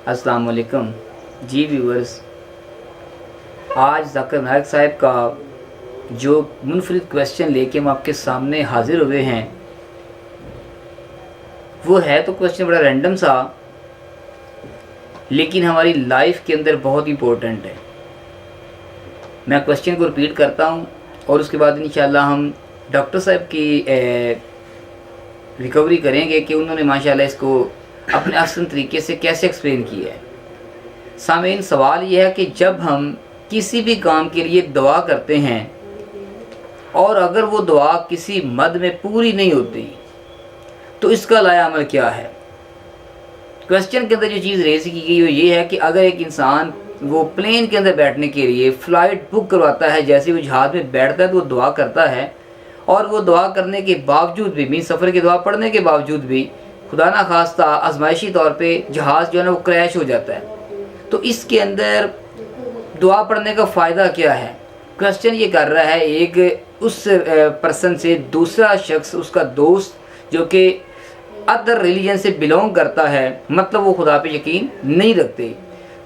अस्सलाम वालेकुम जी व्यूअर्स, आज ज़ाकिर नायक साहब का जो मुनफरिद क्वेश्चन लेके हम आपके सामने हाजिर हुए हैं, वो है तो क्वेश्चन बड़ा रैंडम सा, लेकिन हमारी लाइफ के अंदर बहुत इंपॉर्टेंट है। मैं क्वेश्चन को रिपीट करता हूँ और उसके बाद इंशाल्लाह हम डॉक्टर साहब की रिकवरी करेंगे कि उन्होंने माशाल्लाह इसको अपने आसान तरीके से कैसे एक्सप्लेन किया है। सामीन, सवाल यह है कि जब हम किसी भी काम के लिए दुआ करते हैं और अगर वो दुआ किसी मद में पूरी नहीं होती तो इसका लाया अमल क्या है। क्वेश्चन के अंदर जो चीज़ रेज की गई वो ये है कि अगर एक इंसान वो प्लेन के अंदर बैठने के लिए फ़्लाइट बुक करवाता है, जैसे वो जहाज़ में बैठता है तो वो दुआ करता है और वो दुआ करने के बावजूद भी, मीन सफ़र की दुआ पढ़ने के बावजूद भी खुदा ना खास्ता आजमाइशी तौर पे जहाज़ जो है ना वो क्रैश हो जाता है, तो इसके अंदर दुआ पढ़ने का फ़ायदा क्या है। क्वेश्चन ये कर रहा है एक उस पर्सन से, दूसरा शख्स, उसका दोस्त जो कि अदर रिलीजन से बिलोंग करता है, मतलब वो खुदा पे यकीन नहीं रखते।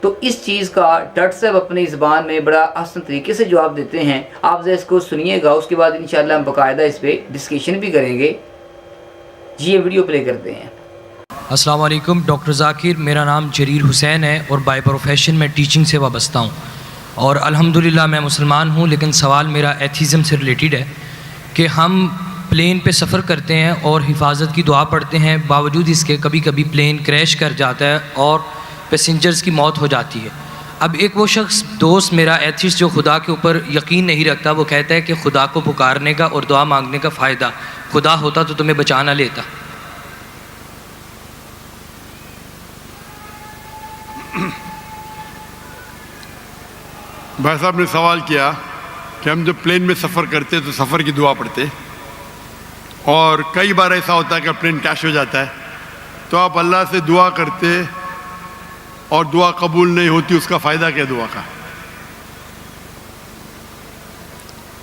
तो इस चीज़ का डॉक्टर साहब अपनी ज़बान में बड़ा आसान तरीके से जवाब देते हैं। आप जरा इसको सुनिएगा, उसके बाद इंशाल्लाह हम बाकायदा इस पर डिस्कशन भी करेंगे। जी ये वीडियो प्ले करते हैं। अस्सलाम वालेकुम डॉक्टर ज़ाकिर, मेरा नाम जरीर हुसैन है और बाय प्रोफेशन में टीचिंग से वाबस्ता हूँ और अल्हम्दुलिल्लाह मैं मुसलमान हूँ। लेकिन सवाल मेरा एथीज़म से रिलेटेड है कि हम प्लेन पे सफ़र करते हैं और हिफाजत की दुआ पढ़ते हैं, बावजूद इसके कभी कभी प्लेन क्रैश कर जाता है और पैसेंजर्स की मौत हो जाती है। अब एक वो शख्स, दोस्त मेरा एथिस्ट, जो खुदा के ऊपर यकीन नहीं रखता, वो कहता है कि खुदा को पुकारने का और दुआ मांगने का फ़ायदा, खुदा होता तो तुम्हें बचा ना लेता। भाई साहब ने सवाल किया कि हम जब प्लेन में सफ़र करते तो सफ़र की दुआ पढ़ते, और कई बार ऐसा होता है कि प्लेन क्रैश हो जाता है तो आप अल्लाह से दुआ करते और दुआ कबूल नहीं होती, उसका फ़ायदा क्या दुआ का।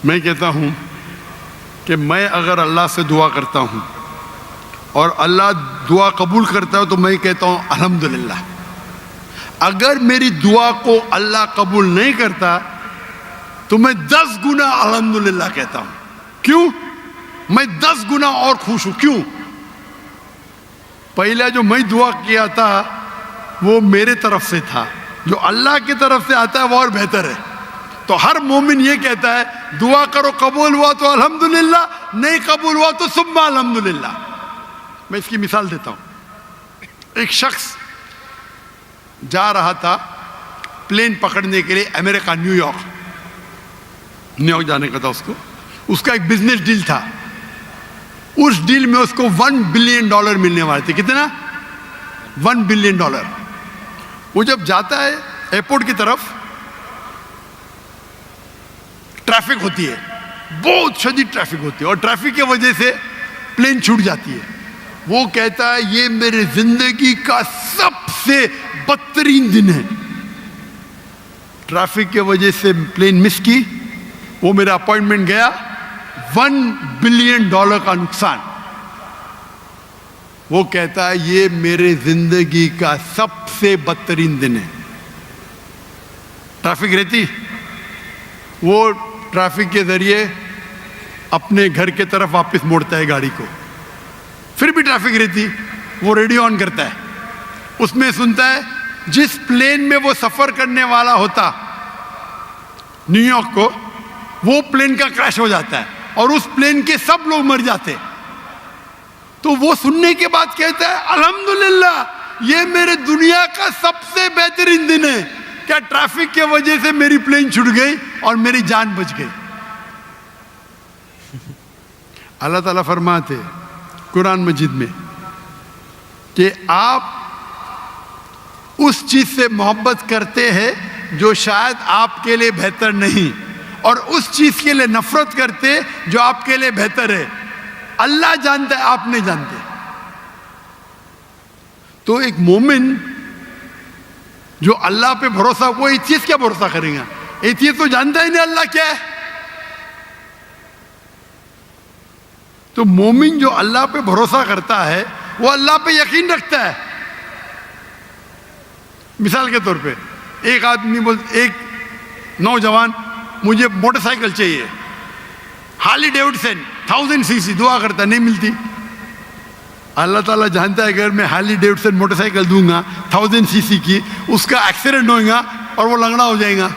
मैं कहता हूँ कि मैं अगर अल्लाह से दुआ करता हूँ और अल्लाह दुआ कबूल करता है तो मैं कहता हूँ अल्हम्दुलिल्लाह। अगर मेरी दुआ को अल्लाह कबूल नहीं करता तो मैं 10 गुना अल्हम्दुलिल्लाह कहता हूँ। क्यों? मैं 10 गुना और खुश हूँ। क्यों? पहले जो मैं दुआ किया था वो मेरे तरफ से था, जो अल्लाह की तरफ से आता है वो और बेहतर है। तो हर मोमिन ये कहता है दुआ करो, कबूल हुआ तो अल्हम्दुलिल्लाह, नहीं कबूल हुआ तो सुम्मा अल्हम्दुलिल्लाह। मैं इसकी मिसाल देता हूँ। एक शख्स जा रहा था प्लेन पकड़ने के लिए अमेरिका, न्यूयॉर्क जाने का था उसको। उसका एक बिजनेस डील था, उस डील में उसको $1 बिलियन मिलने वाले थे। कितना? $1 बिलियन। वो जब जाता है एयरपोर्ट की तरफ, ट्रैफिक होती है, बहुत शदीद ट्रैफिक होती है और ट्रैफिक की वजह से प्लेन छूट जाती है। वो कहता है ये मेरे जिंदगी का सबसे बदतरीन दिन है। ट्रैफिक की वजह से प्लेन मिस की, वो मेरा अपॉइंटमेंट गया, $1 बिलियन का नुकसान। वो कहता है ये मेरे जिंदगी का सबसे बदतरीन दिन है। ट्रैफिक रहती, वो ट्रैफिक के जरिए अपने घर के तरफ वापस मोड़ता है गाड़ी को। फिर भी ट्रैफिक रहती, वो रेडियो ऑन करता है, उसमें सुनता है जिस प्लेन में वो सफर करने वाला होता न्यूयॉर्क को, वो प्लेन का क्रैश हो जाता है और उस प्लेन के सब लोग मर जाते। तो वो सुनने के बाद कहता है अल्हम्दुलिल्लाह ये मेरे दुनिया का सबसे बेहतरीन दिन है। क्या ट्रैफिक की वजह से मेरी प्लेन छूट गई और मेरी जान बच गई। अल्लाह ताला फरमाते कुरान मजीद में कि आप उस चीज से मोहब्बत करते हैं जो शायद आपके लिए बेहतर नहीं, और उस चीज के लिए नफरत करते जो आपके लिए बेहतर है। अल्लाह जानता है, आप नहीं जानते। तो एक मोमिन जो अल्लाह पे भरोसा, वो एथियस्ट क्या भरोसा करेगा? एथियस्ट तो जानता ही नहीं अल्लाह क्या है। तो मोमिन जो अल्लाह पे भरोसा करता है वो अल्लाह पे यकीन रखता है। मिसाल के तौर पे एक आदमी एक नौजवान मुझे मोटरसाइकिल चाहिए, हार्ली डेविडसन 1000 सीसी, दुआ करता नहीं मिलती। अल्लाह ताला जानता है अगर मैं हार्ली डेविडसन मोटरसाइकिल दूंगा 1000 सीसी की, उसका एक्सीडेंट होगा और वो लंगड़ा हो जाएगा।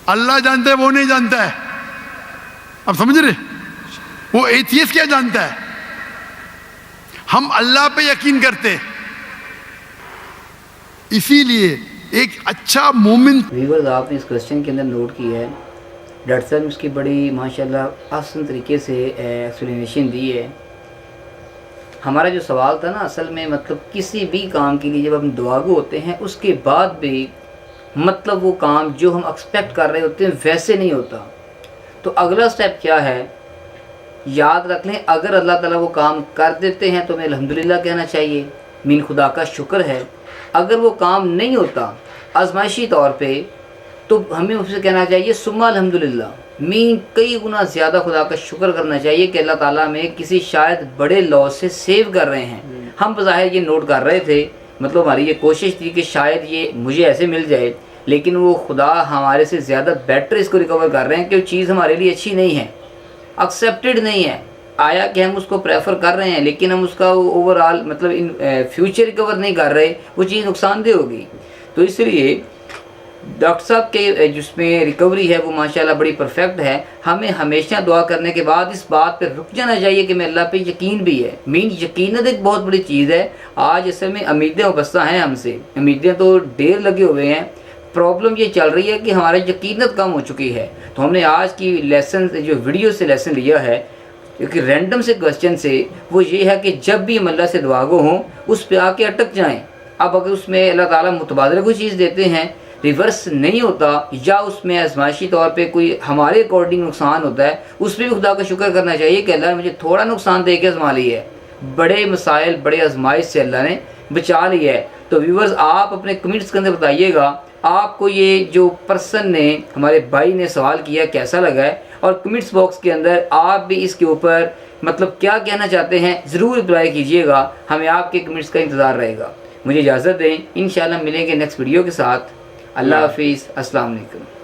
अल्लाह जानता है, वो नहीं जानता है। अब समझ रहे? वो एथियस्ट क्या जानता है? हम अल्लाह पे यकीन करते हैं। इसीलिए एक अच्छा मोमिन। व्यूअर्स, आपने इस क्वेश्चन के अंदर नोट किया है, डॉक्टर साहब ने उसकी बड़ी माशाल्लाह आसान तरीके से एक्सप्लेनेशन दी है। हमारा जो सवाल था ना, असल में मतलब किसी भी काम के लिए जब हम दुआगो होते हैं उसके बाद भी मतलब वो काम जो हम एक्सपेक्ट कर रहे होते हैं वैसे नहीं होता, तो अगला स्टेप क्या है? याद रख लें, अगर अल्लाह ताला वो काम कर देते हैं तो हमें अल्हम्दुलिल्लाह कहना चाहिए, मीन खुदा का शुक्र है। अगर वो काम नहीं होता आजमाइशी तौर पे, तो हमें उससे कहना चाहिए सुम्मा अल्हम्दुलिल्लाह, मीन कई गुना ज़्यादा खुदा का शुक्र करना चाहिए कि अल्लाह ताला में किसी शायद बड़े लॉस से सेव कर रहे हैं। हम बज़ाहिर ये नोट कर रहे थे, मतलब हमारी ये कोशिश थी कि शायद ये मुझे ऐसे मिल जाए, लेकिन वो खुदा हमारे से ज़्यादा बेटर इसको रिकवर कर रहे हैं कि वो चीज़ हमारे लिए अच्छी नहीं है, एक्सेप्टेड नहीं है। आया कि हम उसको प्रेफर कर रहे हैं लेकिन हम उसका ओवरऑल मतलब इन फ्यूचर रिकवर नहीं कर रहे, वो चीज़ नुकसानदेह होगी। तो इसलिए डॉक्टर साहब के जिसमें रिकवरी है वो माशाल्लाह बड़ी परफेक्ट है। हमें हमेशा दुआ करने के बाद इस बात पे रुक जाना चाहिए कि मैं अल्लाह पे यकीन भी है। मीन यकीनत एक बहुत बड़ी चीज़ है। आज इस समय उम्मीदें वाबस्ता हैं हमसे, उम्मीदें तो ढेर लगे हुए हैं। प्रॉब्लम ये चल रही है कि हमारी यकीनत कम हो चुकी है। तो हमने आज की लेसन जो वीडियो से लेसन लिया है, क्योंकि रैंडम से क्वेश्चन से, वो ये है कि जब भी हम अल्लाह से दुआगो हों उस पर आके अटक जाएं। अब अगर उसमें अल्लाह ताला मुतबादला कोई चीज़ देते हैं, रिवर्स नहीं होता, या उसमें आजमाइशी तौर पे कोई हमारे अकॉर्डिंग नुकसान होता है, उस पर भी खुदा का शुक्र करना चाहिए कि अल्लाह ने मुझे थोड़ा नुकसान दे के आजमा लिया है। बड़े मसाइल, बड़े आजमाइश से अल्लाह ने बचा लिया है। तो व्यूवर्स, आप अपने कमेंट्स के अंदर बताइएगा आपको ये जो पर्सन ने, हमारे भाई ने सवाल किया, कैसा लगा है, और कमेंट्स बॉक्स के अंदर आप भी इसके ऊपर मतलब क्या कहना चाहते हैं ज़रूर रिप्लाई कीजिएगा। हमें आपके कमेंट्स का इंतज़ार रहेगा। मुझे इजाज़त दें, इंशाल्लाह मिलेंगे नेक्स्ट वीडियो के साथ। अल्लाह हाफिज़, अस्सलाम वालेकुम।